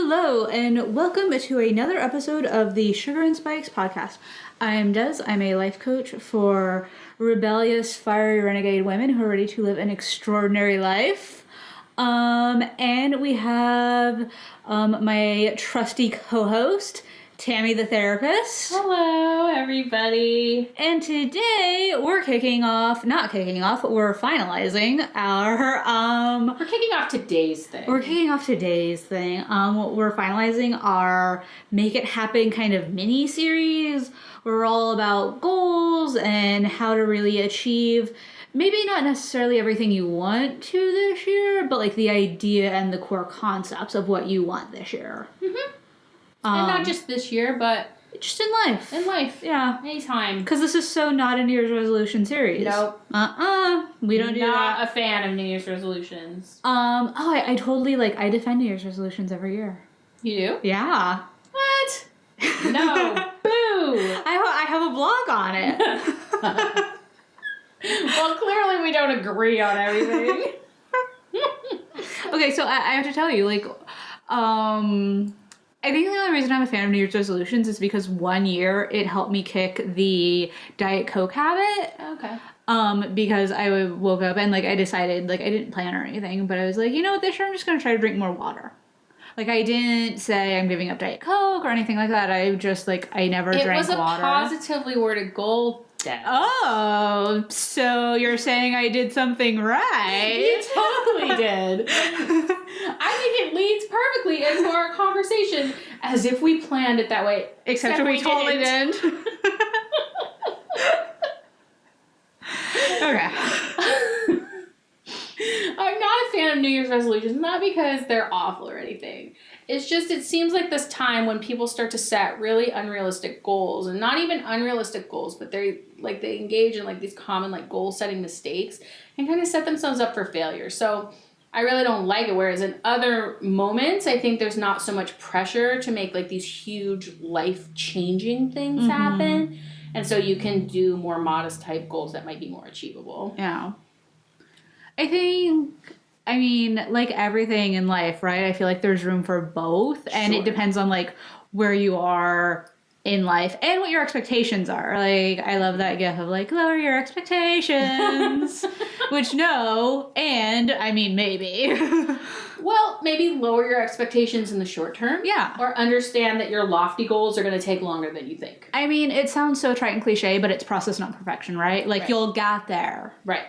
Hello, and welcome to another episode of the Sugar and Spikes podcast. I'm Des. I'm a life coach for rebellious, fiery, renegade women who are ready to live an extraordinary life. And we have my trusty co-host, Tammy the therapist. Hello, everybody. And today we're we're finalizing our We're kicking off today's thing. We're finalizing our Make It Happen kind of mini series. We're all about goals and how to really achieve maybe not necessarily everything you want to this year, but like the idea and the core concepts of what you want this year. Mm-hmm. And not just this year, but just in life. In life. Yeah. Anytime. Because this is so not a New Year's resolution series. Nope. We don't do that. Not a fan of New Year's resolutions. I totally, I defend New Year's resolutions every year. You do? Yeah. What? No. Boo! I have a blog on it. Well, clearly we don't agree on everything. Okay, so I have to tell you, I think the only reason I'm a fan of New Year's resolutions is because one year it helped me kick the Diet Coke habit. Okay. Because I woke up and I decided, I didn't plan or anything, but I was like, you know what, this year I'm just going to try to drink more water. I didn't say I'm giving up Diet Coke or anything like that. I just, I never drank water. It was a positively worded goal, Des. Oh, so you're saying I did something right. You totally did. I think it leads perfectly into our conversation as if we planned it that way. Except we totally didn't. Okay. I'm not a fan of New Year's resolutions, not because they're awful or anything. It's just, it seems like this time when people start to set really unrealistic goals, and not even unrealistic goals, but they engage in these common goal setting mistakes and kind of set themselves up for failure. So I really don't like it. Whereas in other moments, I think there's not so much pressure to make these huge life changing things happen. And so you can do more modest type goals that might be more achievable. Yeah. I mean, like everything in life, right? I feel like there's room for both. And it depends on where you are in life and what your expectations are. I love that gif of lower your expectations. Which no, and I mean maybe. Well, maybe lower your expectations in the short term. Yeah. Or understand that your lofty goals are going to take longer than you think. I mean, it sounds so trite and cliche, but it's process, not perfection, right? Right. You'll get there. Right.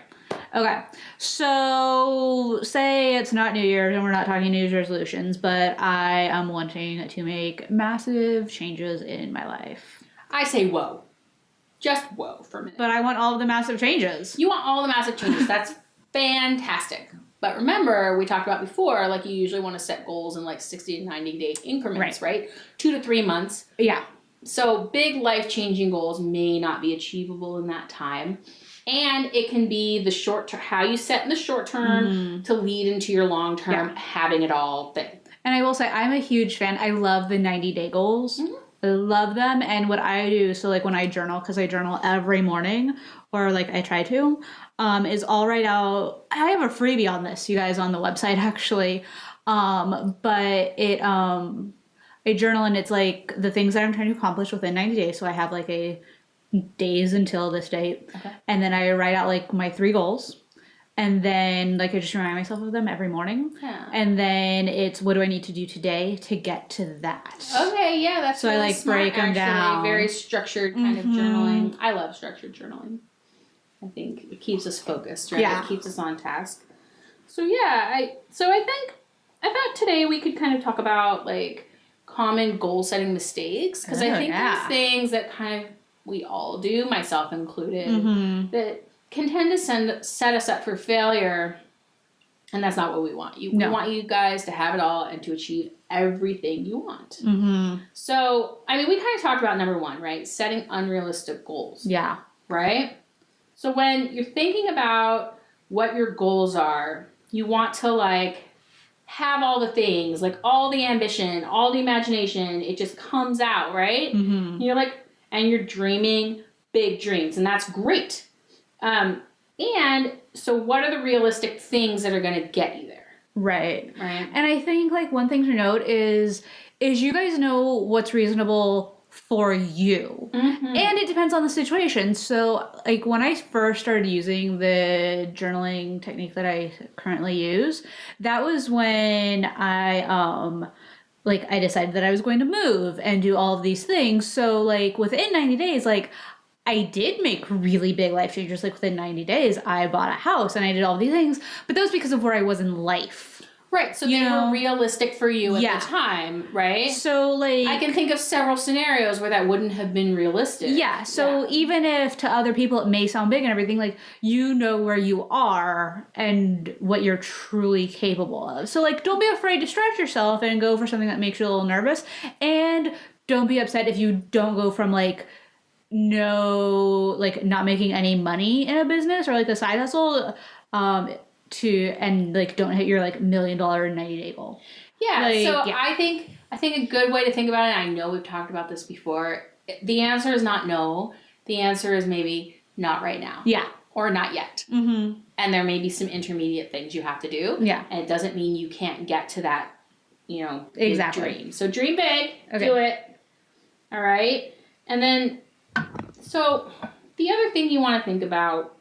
Okay, so say it's not New Year's and we're not talking New Year's resolutions, but I am wanting to make massive changes in my life. I say whoa. Just whoa for a minute. But I want all of the massive changes. You want all the massive changes. That's fantastic. But remember, we talked about before, you usually want to set goals in 60 to 90 day increments, right? 2 to 3 months. Yeah. So big life-changing goals may not be achievable in that time. And it can be the short term, how you set in the short term to lead into your long term having it all thing. And I will say, I'm a huge fan. I love the 90-day goals. Mm-hmm. I love them. And what I do, so when I journal, because I journal every morning, or I try to, is I'll write out, I have a freebie on this, you guys, on the website actually. But it, I journal and it's the things that I'm trying to accomplish within 90 days. So I have a days until this date. Okay. And then I write out my 3 goals. And then I just remind myself of them every morning. Yeah. And then it's what do I need to do today to get to that. Okay, yeah, that's so really I smart, break them down. Very structured kind of journaling. I love structured journaling. I think it keeps us focused, right? Yeah. It keeps us on task. So yeah, I thought today we could kind of talk about common goal setting mistakes, because I think there's things that kind of we all do, myself included, that can tend to set us up for failure, and that's not what we want. We want you guys to have it all and to achieve everything you want. Mm-hmm. So, I mean, we kind of talked about number 1, right? Setting unrealistic goals. Yeah. Right? So when you're thinking about what your goals are, you want to have all the things, all the ambition, all the imagination, it just comes out, right? Mm-hmm. You're and you're dreaming big dreams, and that's great. And so what are the realistic things that are going to get you there? Right. Right. And I think like one thing to note is you guys know what's reasonable for you. And it depends on the situation. So like when I first started using the journaling technique that I currently use, that was when I decided that I was going to move and do all of these things. So like within 90 days, like I did make really big life changes. Like within 90 days, I bought a house and I did all these things, but that was because of where I was in life. Right. So they were realistic for you at the time, right? So like I can think of several scenarios where that wouldn't have been realistic. Yeah. So even if to other people it may sound big and everything, like you know where you are and what you're truly capable of. So like don't be afraid to stretch yourself and go for something that makes you a little nervous. And don't be upset if you don't go from like not making any money in a business or like a side hustle and like don't hit your like $1 million 90-day goal. Yeah, Like, so yeah. I think a good way to think about it, and I know we've talked about this before, the answer is not no. The answer is maybe not right now. Yeah. Or not yet. Mm-hmm. And there may be some intermediate things you have to do. Yeah. And it doesn't mean you can't get to that, exactly. dream. So dream big, do it. All right? And then, so the other thing you want to think about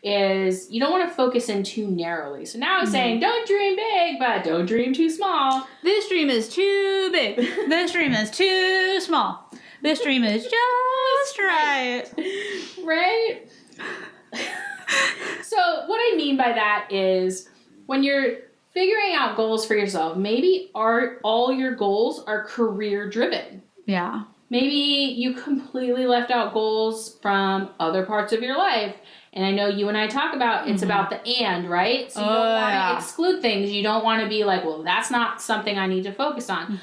is you don't want to focus in too narrowly. So now I'm saying don't dream big, but don't dream too small. This dream is too big. This dream is too small. This dream is just right. Right? So what I mean by that is when you're figuring out goals for yourself, maybe all your goals are career driven. Yeah. Maybe you completely left out goals from other parts of your life. And I know you and I talk about it's about the and, right? So you don't want to exclude things. You don't want to be like, well, that's not something I need to focus on.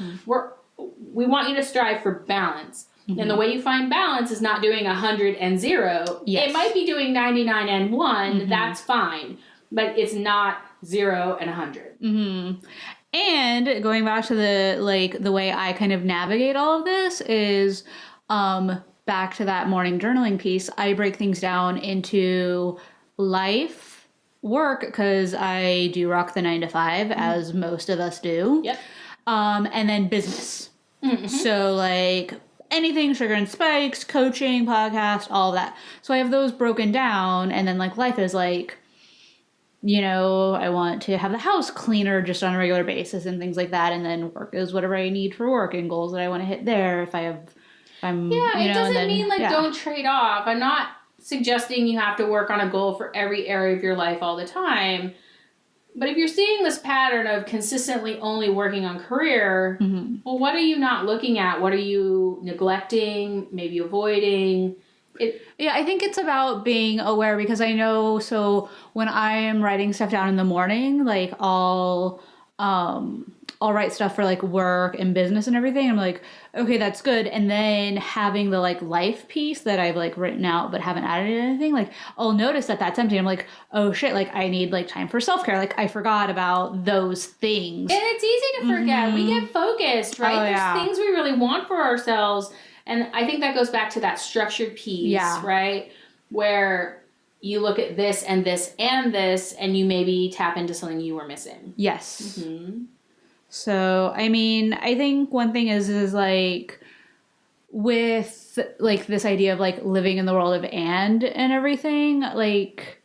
We want you to strive for balance. And the way you find balance is not doing 100 and 0. Yes. It might be doing 99 and 1. That's fine. But it's not 0 and 100. And going back to the way I kind of navigate all of this is back to that morning journaling piece. I break things down into life, work, because I do rock the 9 to 5 as most of us do. Yep. And then business. So like anything Sugar and Spikes, coaching, podcast, all of that. So I have those broken down, and then like life is like, I want to have the house cleaner just on a regular basis and things like that. And then work is whatever I need for work and goals that I want to hit there. It doesn't mean don't trade off. I'm not suggesting you have to work on a goal for every area of your life all the time. But if you're seeing this pattern of consistently only working on career, well, what are you not looking at? What are you neglecting, maybe avoiding? I think it's about being aware, because I know, so when I am writing stuff down in the morning, like I'll write stuff for like work and business and everything. I'm like, okay, that's good. And then having the like life piece that I've like written out but haven't added anything, like I'll notice that that's empty. I'm like, oh shit, like I need like time for self-care. Like I forgot about those things. And it's easy to forget. We get focused, right? There's things we really want for ourselves. And I think that goes back to that structured piece, right? Where you look at this and this and this, and you maybe tap into something you were missing. Yes. So, I mean, I think one thing is like with like this idea of like living in the world of and everything, like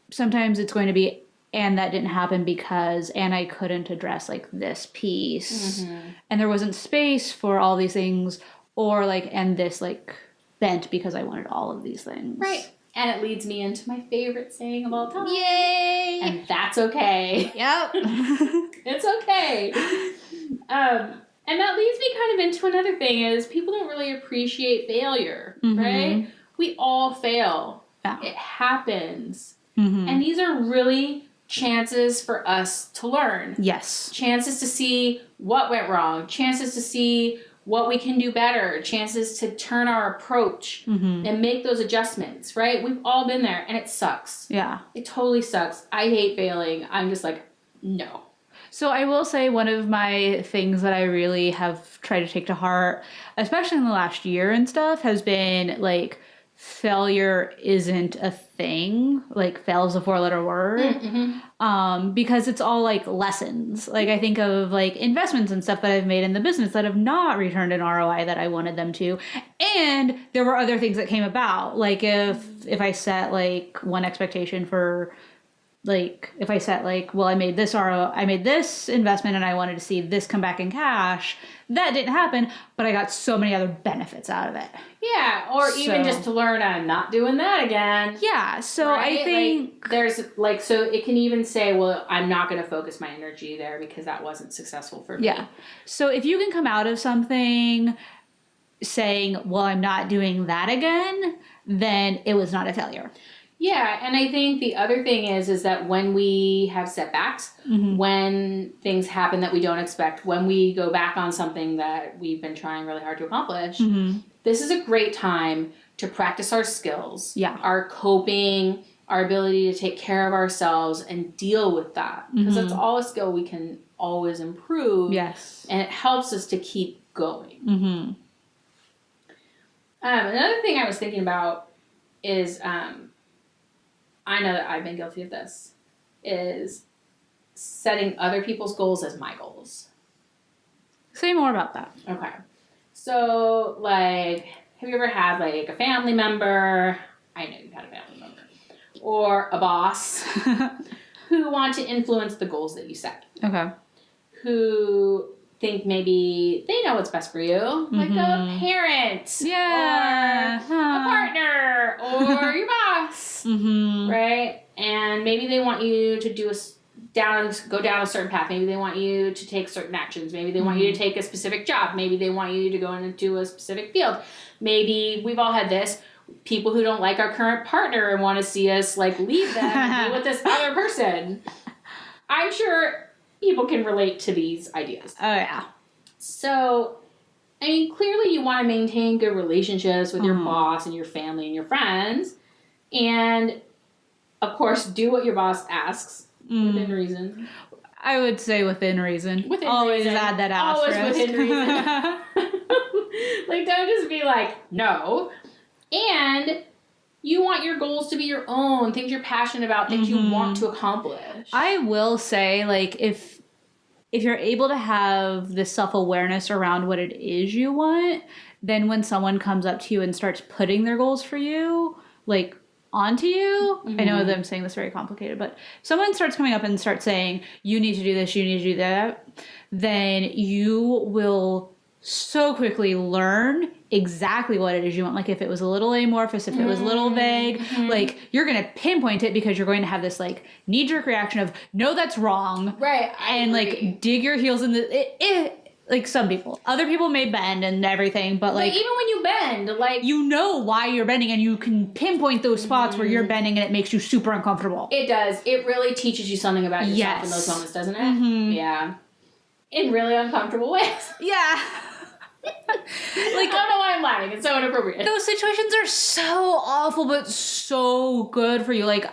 sometimes it's going to be and that didn't happen because and I couldn't address like this piece and there wasn't space for all these things, or like and this like bent because I wanted all of these things. Right. And it leads me into my favorite saying of all time. Yay! And that's okay. Yep. It's okay. And that leads me kind of into another thing is people don't really appreciate failure, right? We all fail. Yeah. It happens. And these are really chances for us to learn. Yes. Chances to see what went wrong. Chances to see what we can do better. Chances to turn our approach and make those adjustments, right? We've all been there, and it sucks. Yeah. It totally sucks. I hate failing. I'm just like, no. So I will say one of my things that I really have tried to take to heart, especially in the last year and stuff, has been like failure isn't a thing. Like fail is a 4-letter word. because it's all like lessons. Like I think of like investments and stuff that I've made in the business that have not returned an ROI that I wanted them to. And there were other things that came about. Like if I set like one expectation for like if I set like, well, I made this investment and I wanted to see this come back in cash, that didn't happen, but I got so many other benefits out of it. Yeah, or even just to learn I'm not doing that again. Yeah, so right? I think like, there's like, so it can even say, well, I'm not going to focus my energy there because that wasn't successful for me. Yeah. So if you can come out of something saying, well, I'm not doing that again, then it was not a failure. Yeah, and I think the other thing is that when we have setbacks, when things happen that we don't expect, when we go back on something that we've been trying really hard to accomplish, this is a great time to practice our skills, our coping, our ability to take care of ourselves and deal with that. Because that's all a skill we can always improve. Yes. And it helps us to keep going. Another thing I was thinking about is... I know that I've been guilty of this, is setting other people's goals as my goals. Say more about that. Okay. So, like, have you ever had, like, a family member, I know you've had a family member, or a boss who want to influence the goals that you set? Okay. Who think maybe they know what's best for you, like a parent, yeah, or a partner, or your boss, right? And maybe they want you to go down a certain path. Maybe they want you to take certain actions. Maybe they want you to take a specific job. Maybe they want you to go into a specific field. Maybe we've all had this. People who don't like our current partner and want to see us like leave them and be with this other person. I'm sure people can relate to these ideas. Oh, yeah. So, I mean, clearly you want to maintain good relationships with your boss and your family and your friends. And, of course, do what your boss asks within reason. I would say within reason. Always reason. Add that asterisk. Always within reason. Like, don't just be like, no. And... you want your goals to be your own, things you're passionate about, things you want to accomplish. I will say, like, if you're able to have this self-awareness around what it is you want, then when someone comes up to you and starts putting their goals for you, like, onto you, I know that I'm saying this very complicated, but someone starts coming up and starts saying, you need to do this, you need to do that, then you will so quickly learn exactly what it is you want. Like if it was a little amorphous, if it was a little vague, like you're going to pinpoint it because you're going to have this like knee-jerk reaction of, no, that's wrong. Right. And like dig your heels in like some people. Other people may bend and everything, but like... even when you bend, like... you know why you're bending and you can pinpoint those spots where you're bending and it makes you super uncomfortable. It does. It really teaches you something about yourself in those moments, doesn't it? Yeah. In really uncomfortable ways. Yeah. Like, I don't know why I'm laughing. It's so inappropriate. Those situations are so awful, but so good for you. Like,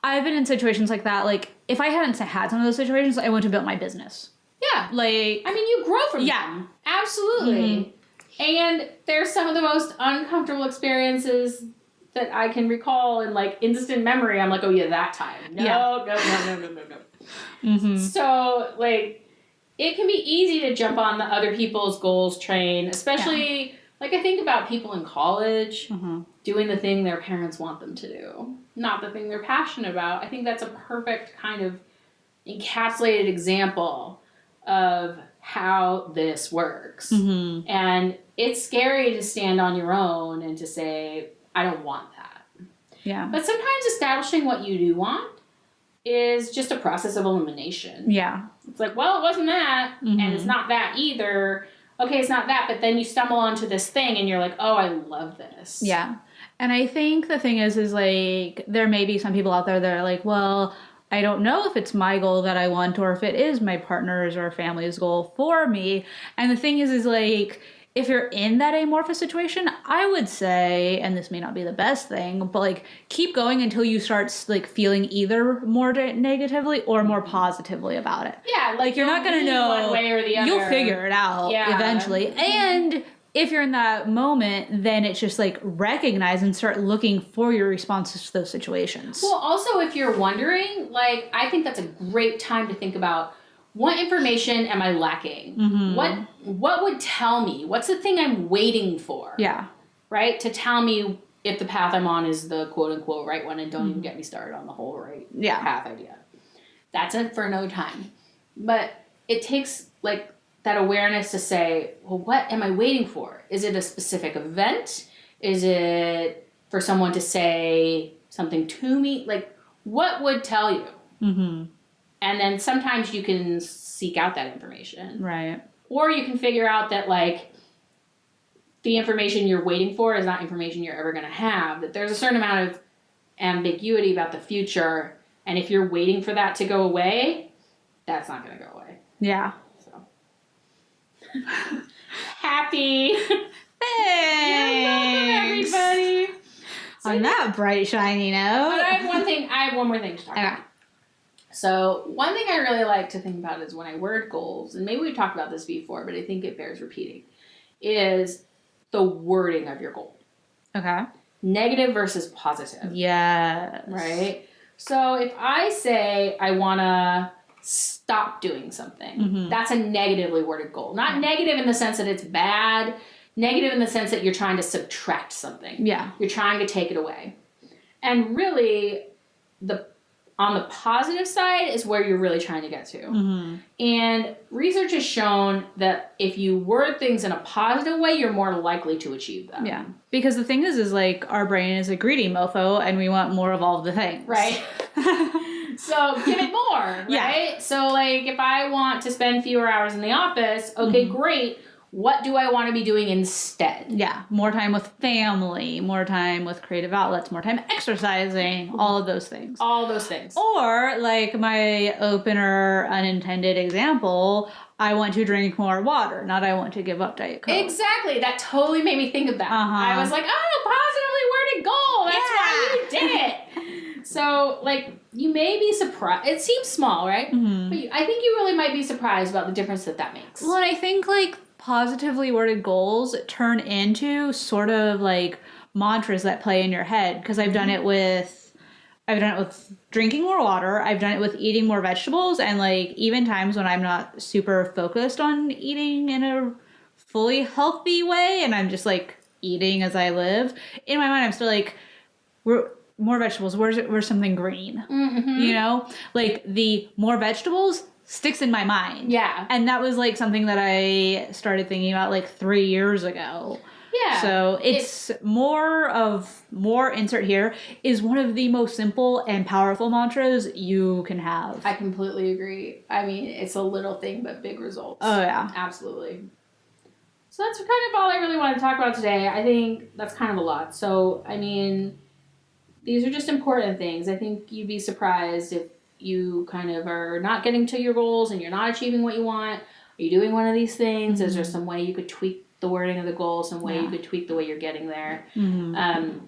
I've been in situations like that. Like, if I hadn't had some of those situations, I wouldn't have built my business. Yeah. Like, I mean, you grow from them. Absolutely. And there's some of the most uncomfortable experiences that I can recall in, like, instant memory. I'm like, oh, yeah, that time. No. So, like... it can be easy to jump on the other people's goals train, especially, like, I think about people in college doing the thing their parents want them to do, not the thing they're passionate about. I think that's a perfect kind of encapsulated example of how this works. And it's scary to stand on your own and to say, I don't want that. Yeah. But sometimes establishing what you do want is just a process of elimination. Yeah. It's like, well, it wasn't that, and it's not that either. Okay, it's not that, but then you stumble onto this thing, and you're like, oh, I love this. Yeah. And I think the thing is like, there may be some people out there that are like, well, I don't know if it's my goal that I want or if it is my partner's or family's goal for me. And the thing is like, if you're in that amorphous situation, I would say, and this may not be the best thing, but like keep going until you start like feeling either more negatively or more positively about it. Yeah, like you're not gonna know one way or the other. You'll figure it out eventually. And if you're in that moment, then it's just like recognize and start looking for your responses to those situations. Well, also, if you're wondering, like, I think that's a great time to think about what information am I lacking? What would tell me? What's the thing I'm waiting for? Yeah. Right? To tell me if the path I'm on is the quote unquote right one, and don't even get me started on the whole right path idea. That's it for no time. But it takes like that awareness to say, well, what am I waiting for? Is it a specific event? Is it for someone to say something to me? Like, what would tell you? And then sometimes you can seek out that information. Right. Or you can figure out that, like, the information you're waiting for is not information you're ever going to have. That there's a certain amount of ambiguity about the future. And if you're waiting for that to go away, that's not going to go away. Yeah. So. Happy. Thanks. You're welcome, everybody. On that bright, shiny note. But I have one more thing to talk about. So one thing I really like to think about is when I word goals, and maybe we've talked about this before, but I think it bears repeating, is the wording of your goal. Okay. Negative versus positive. Yes. Right? So if I say I want to stop doing something, that's a negatively worded goal. Not negative in the sense that it's bad, negative in the sense that you're trying to subtract something. Yeah. You're trying to take it away. And really, on the positive side is where you're really trying to get to. And research has shown that if you word things in a positive way, you're more likely to achieve them. Yeah. Because the thing is like our brain is a greedy mofo and we want more of all of the things. Right. So give it more, right? Yeah. So like if I want to spend fewer hours in the office, okay, great. What do I want to be doing instead? Yeah, more time with family, more time with creative outlets, more time exercising, all of those things. All those things. Or, like my opener unintended example, I want to drink more water, not I want to give up Diet Coke. Exactly. That totally made me think of that. I was like, oh, positively worded goal. That's why you did it. So, like, you may be surprised. It seems small, right? But I think you really might be surprised about the difference that makes. Well, and I think, like, positively worded goals turn into sort of like mantras that play in your head, because I've done it with drinking more water, I've done it with eating more vegetables, and like even times when I'm not super focused on eating in a fully healthy way and I'm just like eating as I live, in my mind I'm still like, more vegetables, where's something green? You know, like the more vegetables sticks in my mind. Yeah. And that was like something that I started thinking about like 3 years ago. Yeah. So it's more insert here is one of the most simple and powerful mantras you can have. I completely agree. I mean, it's a little thing, but big results. Oh, yeah. Absolutely. So that's kind of all I really want to talk about today. I think that's kind of a lot. So, I mean, these are just important things. I think you'd be surprised if you kind of are not getting to your goals and you're not achieving what you want. Are you doing one of these things? Is there some way you could tweak the wording of the goal, some way you could tweak the way you're getting there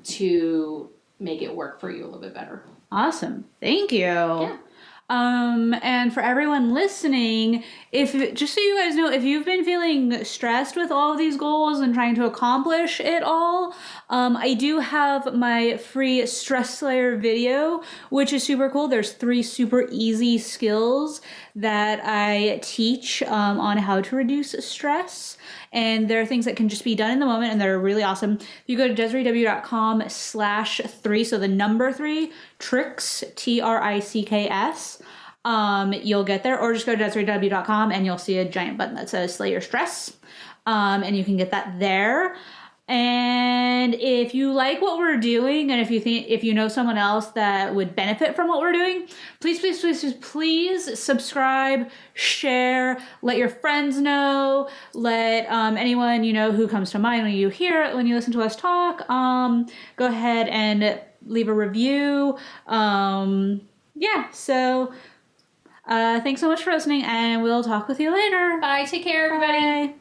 to make it work for you a little bit better? Awesome. Thank you. Yeah. And for everyone listening, just so you guys know, if you've been feeling stressed with all of these goals and trying to accomplish it all, I do have my free Stress Slayer video, which is super cool. There's 3 super easy skills that I teach on how to reduce stress. And there are things that can just be done in the moment, and they're really awesome. If you go to DesireeW.com/3, so the number 3, tricks, TRICKS, you'll get there, or just go to DesireeW.com and you'll see a giant button that says Slay Your Stress, and you can get that there. And if you like what we're doing, and if you know someone else that would benefit from what we're doing, please subscribe, share, let your friends know, let anyone you know who comes to mind when you listen to us talk. Go ahead and leave a review. So thanks so much for listening, and we'll talk with you later. Bye. Take care, everybody. Bye.